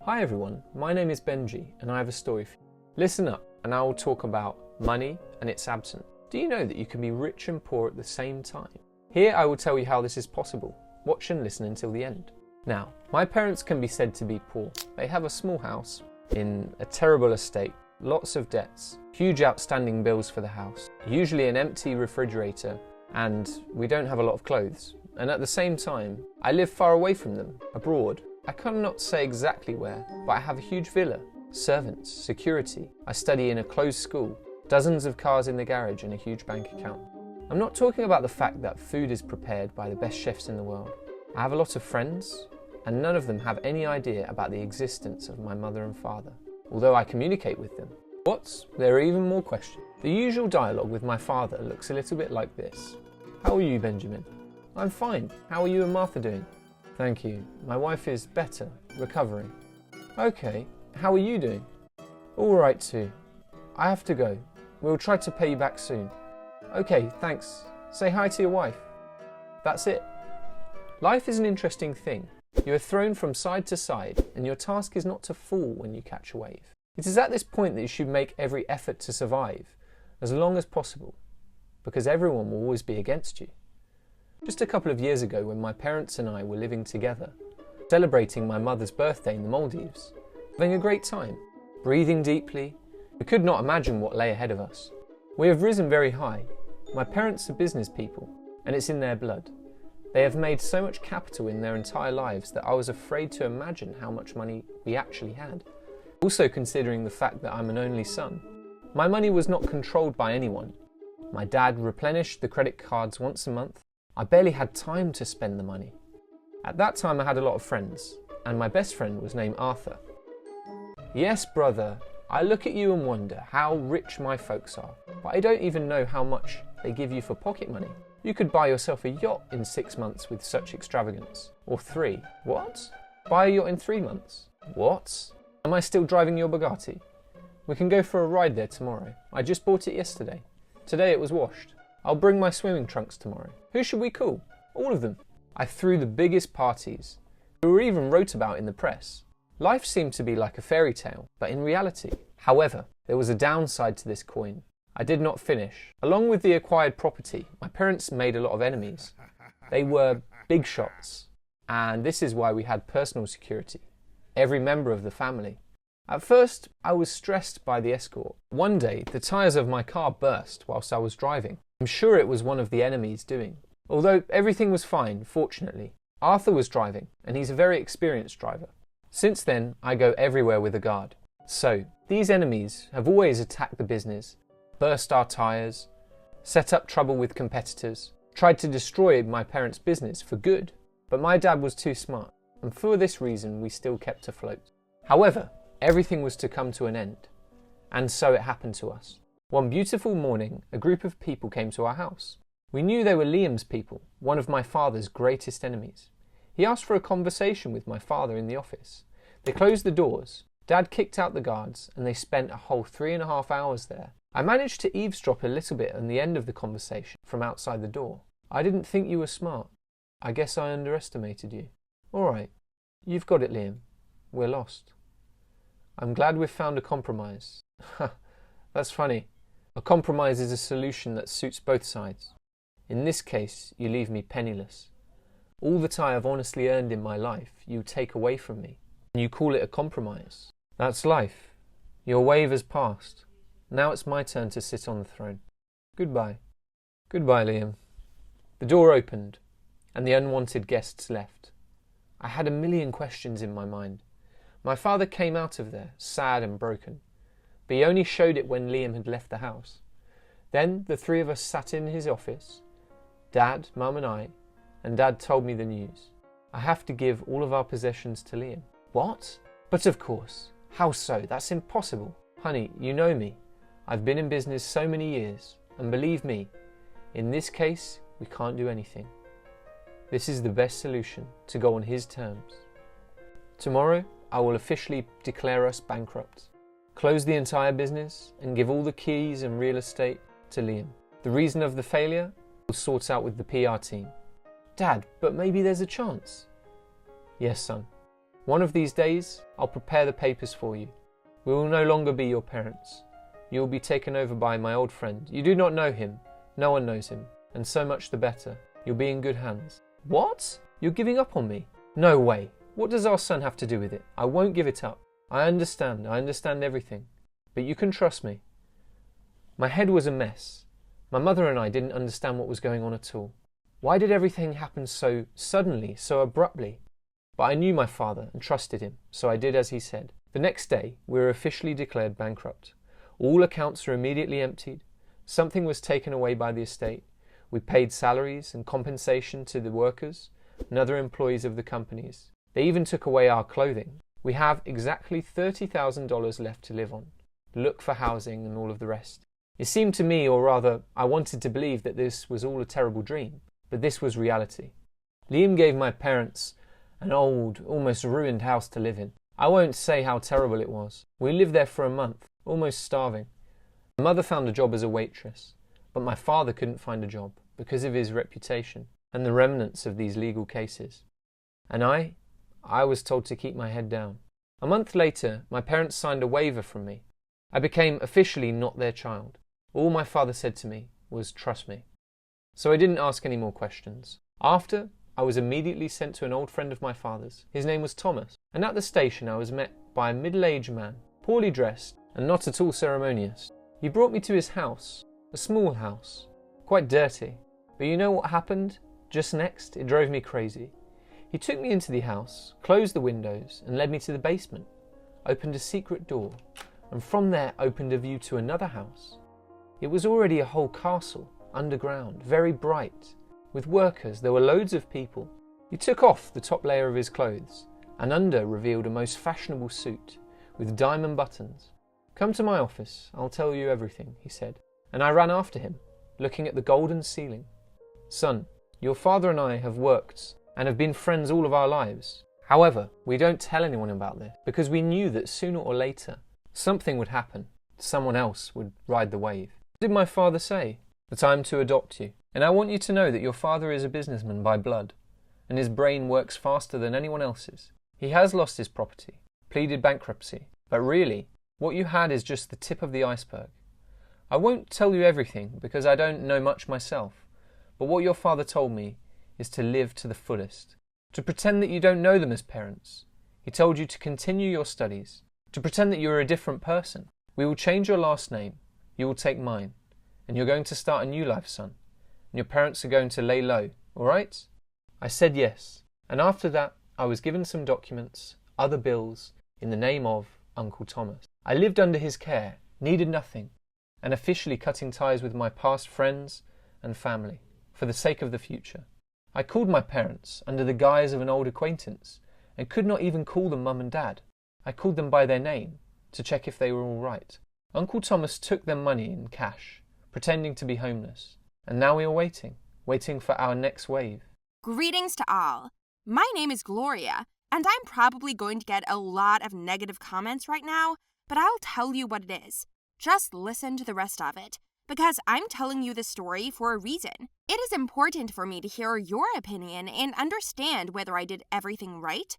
Hi everyone, my name is Benji and I have a story for you. Listen up and I will talk about money and its absence. Do you know that you can be rich and poor at the same time? Here I will tell you how this is possible. Watch and listen until the end. Now, my parents can be said to be poor. They have a small house in a terrible estate, lots of debts, huge outstanding bills for the house, usually an empty refrigerator, and we don't have a lot of clothes. And at the same time, I live far away from them, abroad. I cannot say exactly where, but I have a huge villa, servants, security. I study in a closed school, dozens of cars in the garage and a huge bank account. I'm not talking about the fact that food is prepared by the best chefs in the world. I have a lot of friends, and none of them have any idea about the existence of my mother and father, although I communicate with them. What? There are even more questions. The usual dialogue with my father looks a little bit like this. How are you, Benjamin? I'm fine. How are you and Martha doing? Thank you. My wife is better, recovering. Okay, how are you doing? All right too. I have to go. We'll try to pay you back soon. Okay, thanks. Say hi to your wife. That's it. Life is an interesting thing. You are thrown from side to side, and your task is not to fall when you catch a wave. It is at this point that you should make every effort to survive, as long as possible, because everyone will always be against you. Just a couple of years ago, when my parents and I were living together, celebrating my mother's birthday in the Maldives, having a great time, breathing deeply, we could not imagine what lay ahead of us. We have risen very high. My parents are business people, and it's in their blood. They have made so much capital in their entire lives that I was afraid to imagine how much money we actually had. Also considering the fact that I'm an only son. My money was not controlled by anyone. My dad replenished the credit cards once a month. I barely had time to spend the money. At that time I had a lot of friends, and my best friend was named Arthur. Yes, brother, I look at you and wonder how rich my folks are, but I don't even know how much they give you for pocket money. You could buy yourself a yacht in 6 months with such extravagance. Or 3. What? Buy a yacht in 3 months? What? Am I still driving your Bugatti? We can go for a ride there tomorrow. I just bought it yesterday. Today it was washed. I'll bring my swimming trunks tomorrow. Who should we call? All of them. I threw the biggest parties. We were even wrote about in the press. Life seemed to be like a fairy tale, but in reality. However, there was a downside to this coin. I did not finish. Along with the acquired property, my parents made a lot of enemies. They were big shots, and this is why we had personal security. Every member of the family. At first, I was stressed by the escort. One day, the tyres of my car burst whilst I was driving. I'm sure it was one of the enemies doing. Although everything was fine, fortunately. Arthur was driving, and he's a very experienced driver. Since then, I go everywhere with a guard. So, these enemies have always attacked the business, burst our tyres, set up trouble with competitors, tried to destroy my parents' business for good. But my dad was too smart, and for this reason we still kept afloat. However, everything was to come to an end, and so it happened to us. One beautiful morning, a group of people came to our house. We knew they were Liam's people, one of my father's greatest enemies. He asked for a conversation with my father in the office. They closed the doors, Dad kicked out the guards, and they spent a whole 3.5 hours there. I managed to eavesdrop a little bit on the end of the conversation from outside the door. I didn't think you were smart. I guess I underestimated you. All right, you've got it, Liam. We're lost. I'm glad we've found a compromise. That's funny. A compromise is a solution that suits both sides. In this case, you leave me penniless. All that I have honestly earned in my life, you take away from me. And you call it a compromise. That's life. Your wave has passed. Now it's my turn to sit on the throne. Goodbye. Goodbye, Liam. The door opened, and the unwanted guests left. I had a million questions in my mind. My father came out of there, sad and broken, but he only showed it when Liam had left the house. Then the 3 of us sat in his office, Dad, Mum and I, and Dad told me the news. I have to give all of our possessions to Liam. What? But of course. How so? That's impossible. Honey, you know me. I've been in business so many years, and believe me, in this case, we can't do anything. This is the best solution, to go on his terms. Tomorrow, I will officially declare us bankrupt, close the entire business, and give all the keys and real estate to Liam. The reason of the failure, we'll sort out with the PR team. Dad, but maybe there's a chance. Yes, son. One of these days, I'll prepare the papers for you. We will no longer be your parents. You will be taken over by my old friend. You do not know him. No one knows him. And so much the better. You'll be in good hands. What? You're giving up on me? No way. What does our son have to do with it? I won't give it up. I understand everything. But you can trust me. My head was a mess. My mother and I didn't understand what was going on at all. Why did everything happen so suddenly, so abruptly? But I knew my father and trusted him, so I did as he said. The next day, we were officially declared bankrupt. All accounts were immediately emptied. Something was taken away by the estate. We paid salaries and compensation to the workers and other employees of the companies. They even took away our clothing. We have exactly $30,000 left to live on. Look for housing and all of the rest. It seemed to me, or rather, I wanted to believe that this was all a terrible dream, but this was reality. Liam gave my parents an old, almost ruined house to live in. I won't say how terrible it was. We lived there for a month, almost starving. My mother found a job as a waitress, but my father couldn't find a job because of his reputation and the remnants of these legal cases. And I was told to keep my head down. A month later, my parents signed a waiver from me. I became officially not their child. All my father said to me was, trust me. So I didn't ask any more questions. After, I was immediately sent to an old friend of my father's. His name was Thomas. And at the station I was met by a middle-aged man, poorly dressed and not at all ceremonious. He brought me to his house, a small house, quite dirty. But you know what happened? Just next, it drove me crazy. He took me into the house, closed the windows and led me to the basement, opened a secret door, and from there opened a view to another house. It was already a whole castle, underground, very bright. With workers, there were loads of people. He took off the top layer of his clothes, and under revealed a most fashionable suit, with diamond buttons. Come to my office, I'll tell you everything, he said. And I ran after him, looking at the golden ceiling. Son, your father and I have worked and have been friends all of our lives. However, we don't tell anyone about this, because we knew that sooner or later, something would happen. Someone else would ride the wave. What did my father say? That I am to adopt you. And I want you to know that your father is a businessman by blood, and his brain works faster than anyone else's. He has lost his property, pleaded bankruptcy, but really, what you had is just the tip of the iceberg. I won't tell you everything because I don't know much myself, but what your father told me is to live to the fullest, to pretend that you don't know them as parents. He told you to continue your studies, to pretend that you are a different person. We will change your last name, you will take mine, and you're going to start a new life, son, and your parents are going to lay low, all right? I said yes, and after that I was given some documents, other bills, in the name of Uncle Thomas. I lived under his care, needed nothing, and officially cutting ties with my past friends and family, for the sake of the future. I called my parents under the guise of an old acquaintance, and could not even call them Mum and Dad. I called them by their name, to check if they were all right. Uncle Thomas took them money in cash, pretending to be homeless, and now we are waiting for our next wave. Greetings to all. My name is Gloria, and I'm probably going to get a lot of negative comments right now, but I'll tell you what it is. Just listen to the rest of it, because I'm telling you this story for a reason. It is important for me to hear your opinion and understand whether I did everything right.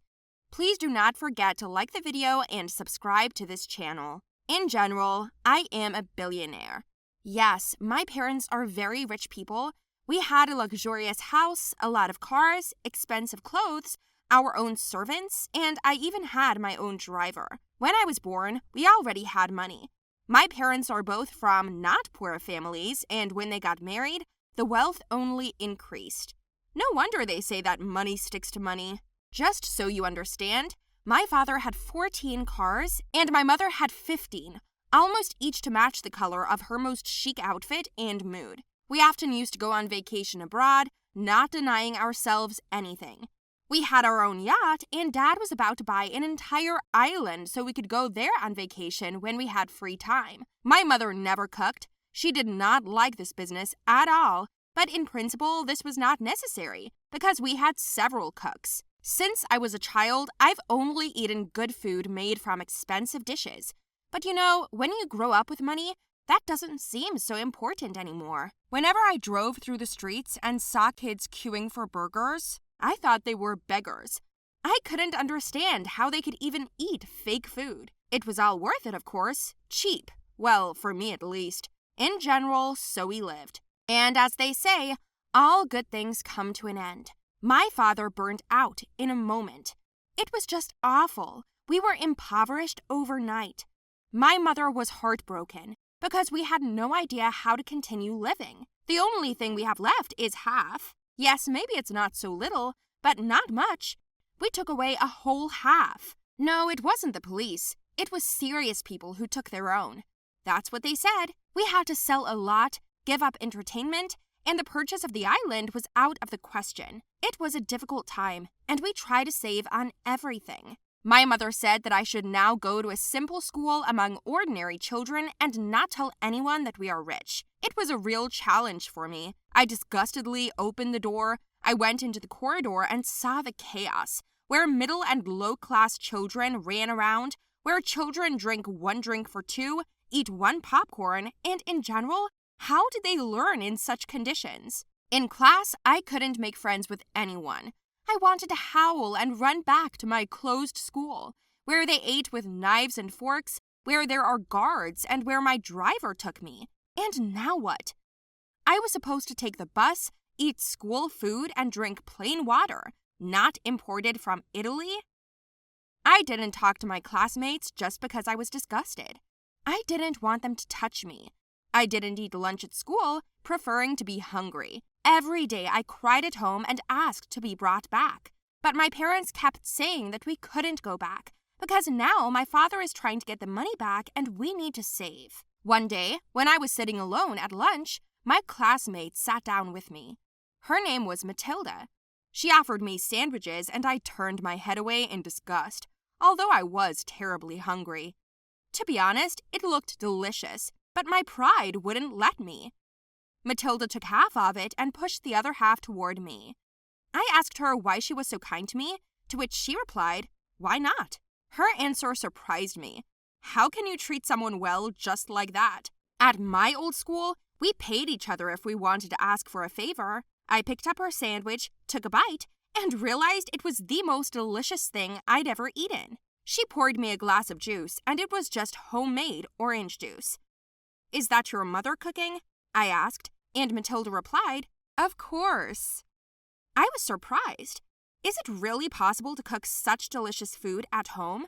Please do not forget to like the video and subscribe to this channel. In general, I am a billionaire. Yes, my parents are very rich people. We had a luxurious house, a lot of cars, expensive clothes, our own servants, and I even had my own driver. When I was born, we already had money. My parents are both from not poor families, and when they got married, the wealth only increased. No wonder they say that money sticks to money. Just so you understand, my father had 14 cars, and my mother had 15, almost each to match the color of her most chic outfit and mood. We often used to go on vacation abroad, not denying ourselves anything. We had our own yacht, and Dad was about to buy an entire island so we could go there on vacation when we had free time. My mother never cooked. She did not like this business at all, but in principle, this was not necessary because we had several cooks. Since I was a child, I've only eaten good food made from expensive dishes. But you know, when you grow up with money, that doesn't seem so important anymore. Whenever I drove through the streets and saw kids queuing for burgers, I thought they were beggars. I couldn't understand how they could even eat fake food. It was all worth it, of course. Cheap. Well, for me at least. In general, so we lived. And as they say, all good things come to an end. My father burned out in a moment. It was just awful. We were impoverished overnight. My mother was heartbroken because we had no idea how to continue living. The only thing we have left is half. Yes, maybe it's not so little, but not much. We took away a whole half. No, it wasn't the police. It was serious people who took their own. That's what they said. We had to sell a lot, give up entertainment, and the purchase of the island was out of the question. It was a difficult time, and we tried to save on everything. My mother said that I should now go to a simple school among ordinary children and not tell anyone that we are rich. It was a real challenge for me. I disgustedly opened the door. I went into the corridor and saw the chaos, where middle and low-class children ran around, where children drink one drink for two, eat one popcorn, and in general, how did they learn in such conditions? In class, I couldn't make friends with anyone. I wanted to howl and run back to my closed school, where they ate with knives and forks, where there are guards, and where my driver took me. And now what? I was supposed to take the bus, eat school food, and drink plain water, not imported from Italy? I didn't talk to my classmates just because I was disgusted. I didn't want them to touch me. I didn't eat lunch at school, preferring to be hungry. Every day I cried at home and asked to be brought back. But my parents kept saying that we couldn't go back, because now my father is trying to get the money back and we need to save. One day, when I was sitting alone at lunch, my classmate sat down with me. Her name was Matilda. She offered me sandwiches and I turned my head away in disgust, although I was terribly hungry. To be honest, it looked delicious, but my pride wouldn't let me. Matilda took half of it and pushed the other half toward me. I asked her why she was so kind to me, to which she replied, "Why not?" Her answer surprised me. How can you treat someone well just like that? At my old school, we paid each other if we wanted to ask for a favor. I picked up her sandwich, took a bite, and realized it was the most delicious thing I'd ever eaten. She poured me a glass of juice, and it was just homemade orange juice. "Is that your mother cooking?" I asked, and Matilda replied, "Of course." I was surprised. Is it really possible to cook such delicious food at home?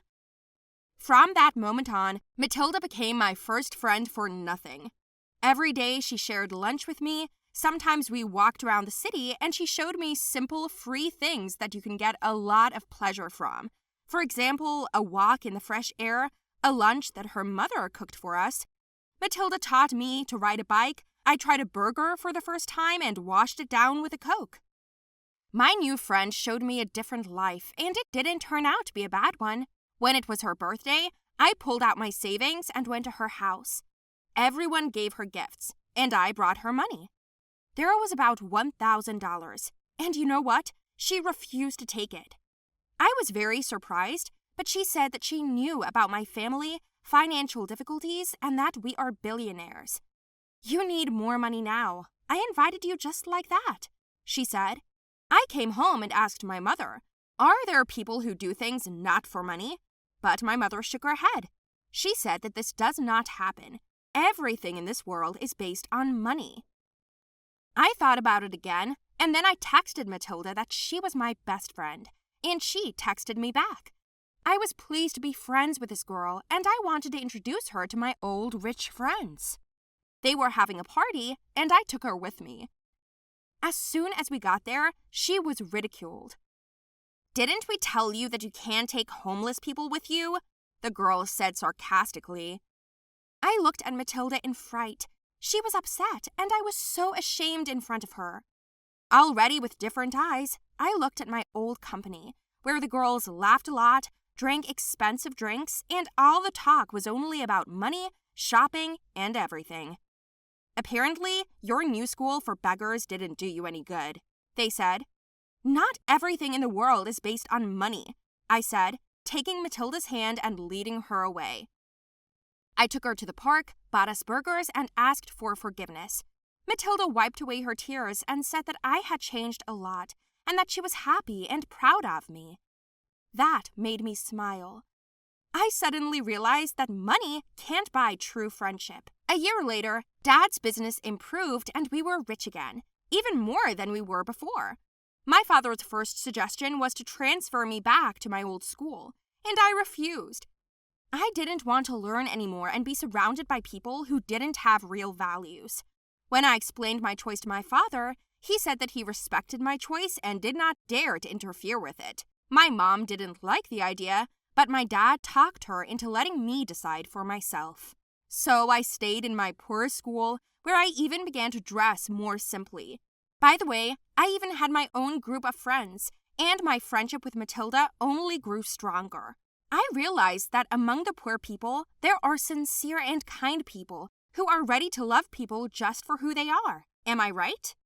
From that moment on, Matilda became my first friend for nothing. Every day she shared lunch with me. Sometimes we walked around the city and she showed me simple, free things that you can get a lot of pleasure from. For example, a walk in the fresh air, a lunch that her mother cooked for us. Matilda taught me to ride a bike. I tried a burger for the first time and washed it down with a Coke. My new friend showed me a different life, and it didn't turn out to be a bad one. When it was her birthday, I pulled out my savings and went to her house. Everyone gave her gifts, and I brought her money. There was about $1,000, and you know what? She refused to take it. I was very surprised, but she said that she knew about my family, financial difficulties, and that we are billionaires. "You need more money now. I invited you just like that," she said. I came home and asked my mother, "Are there people who do things not for money?" But my mother shook her head. She said that this does not happen. Everything in this world is based on money. I thought about it again, and then I texted Matilda that she was my best friend, and she texted me back. I was pleased to be friends with this girl, and I wanted to introduce her to my old rich friends. They were having a party, and I took her with me. As soon as we got there, she was ridiculed. "Didn't we tell you that you can't take homeless people with you?" the girl said sarcastically. I looked at Matilda in fright. She was upset, and I was so ashamed in front of her. Already with different eyes, I looked at my old company, where the girls laughed a lot, drank expensive drinks, and all the talk was only about money, shopping, and everything. "Apparently, your new school for beggars didn't do you any good," they said. "Not everything in the world is based on money," I said, taking Matilda's hand and leading her away. I took her to the park, bought us burgers, and asked for forgiveness. Matilda wiped away her tears and said that I had changed a lot and that she was happy and proud of me. That made me smile. I suddenly realized that money can't buy true friendship. A year later, Dad's business improved and we were rich again, even more than we were before. My father's first suggestion was to transfer me back to my old school, and I refused. I didn't want to learn anymore and be surrounded by people who didn't have real values. When I explained my choice to my father, he said that he respected my choice and did not dare to interfere with it. My mom didn't like the idea, but my dad talked her into letting me decide for myself. So I stayed in my poor school, where I even began to dress more simply. By the way, I even had my own group of friends, and my friendship with Matilda only grew stronger. I realized that among the poor people, there are sincere and kind people who are ready to love people just for who they are. Am I right?